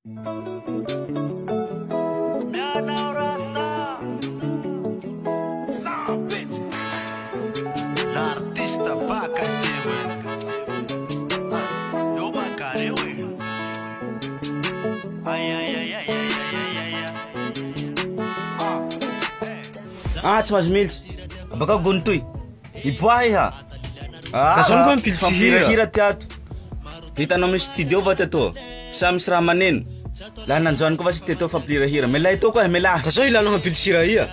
L'artista baka tiwe yo bakare we ay tsy mahazo militsy baka gontoy iboahy ha kasano ko ampilitsihira tiato hitanao misy studio va teto sa misy raha maneno laha nanjoany ko va sy teto fampilirahira mela ito koa mela kasao ilanao ampilitsihira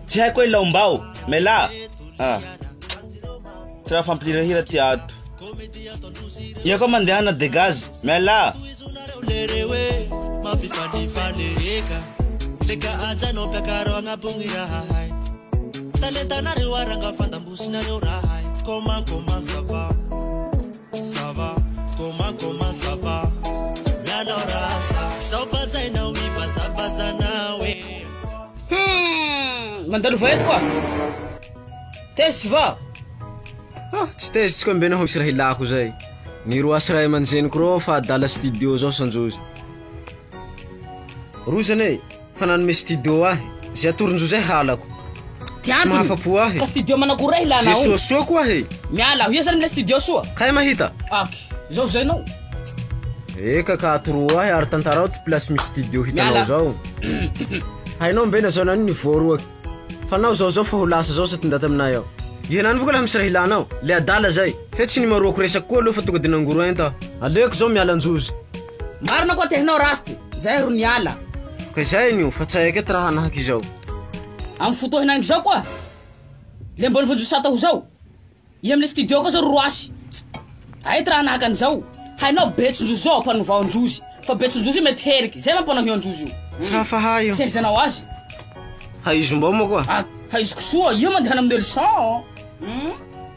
tsy haiko hoe ilaombao mela tsy raha fampilirahira tiato ia koa mandehana dégage mela leka aja no pekaro ngapung irahai talenta nare waranga fandambus nare rahai koma sava koma sava nana rasta sopa zaina wi baza nawe mandalo voet quoi test va tsy test ko mbena ho sira hilako zay ni roa sira manjeni kro fa dala studio zao sanjozy rusane fanan me studio zay atoronjo zay halako tianto ka studio manakura hilana o so ko miala hiya san le studio so kay mahita ak zao zay no eka ka atoro ar tantarao ti place mi studio hitanao zao hainao mbena zao nani ni voru fanao zao fa hulasa zao sa tindata aminay ao yenani voka la misra hilanao le adala zay fetsy ni maro ko resak ko lo fa tonga dinanguru enta aleko zao miala njuzi marna ko tehnao raste zay ro niala kay zay nio fa tsayake traha nahaki zao am foto hinani zao koa le mbon vonjo sata ho zao yam le studio ko zao roasi ay traha nahakan zao hainao betsunjo zao panovao njuzi fa betsunjuzi mety heriky zay mampana hiyo njuzi tra fa hayo se zanao azy haizo mbao mo koa haizoko soa iyo mandehana amin'ny leçon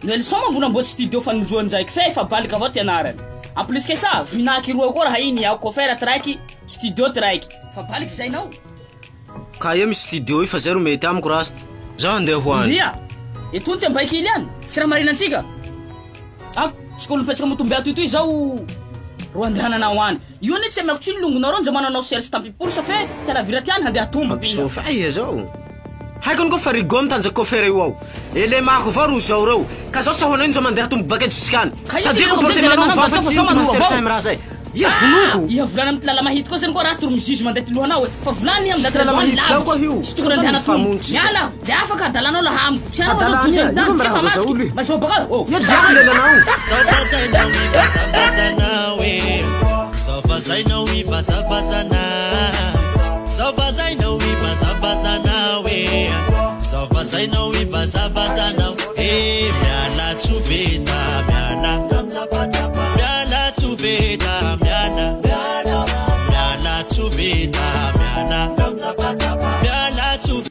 leçon mambona mbotsy studio fanonjoany zay fe fa balika avao tianarany en plus que ça vinaky roa koa raha iny ao kofera traiky studio traiky fa baliky zay nao ka ia misy studio fa zay ro mety amiko rasta zao andeha hoany ia etony te mbaiky ily any tsy raha marina antsika tsy kolompetraka motombe ato itoy zao ro andehanana hoany io ny tsy amako tsy longona ro nja mananao serge tampipolsa fe tena viratiany handeha tomba sofa iha zao haikony ko fa rigo mitanjaky kofera io ao ele mako avao ro zao reo ka zao tsy ahoana nja mandeha tombo baka juskany sady comportement fa tsy masertsay raha zay ia vonoko ia volana amin'ny lala mahity koa zany koa rasy toro mizizy mandeha ty lohanao hoe fa volany amin'ny lala mahity zao koa io tsy tokony andehana tombo miala de afaka adalanao la hamiko tsy anao zao dozany dany tsy fa matsiky mas zao baka ia jasy lelanao miala tsuveta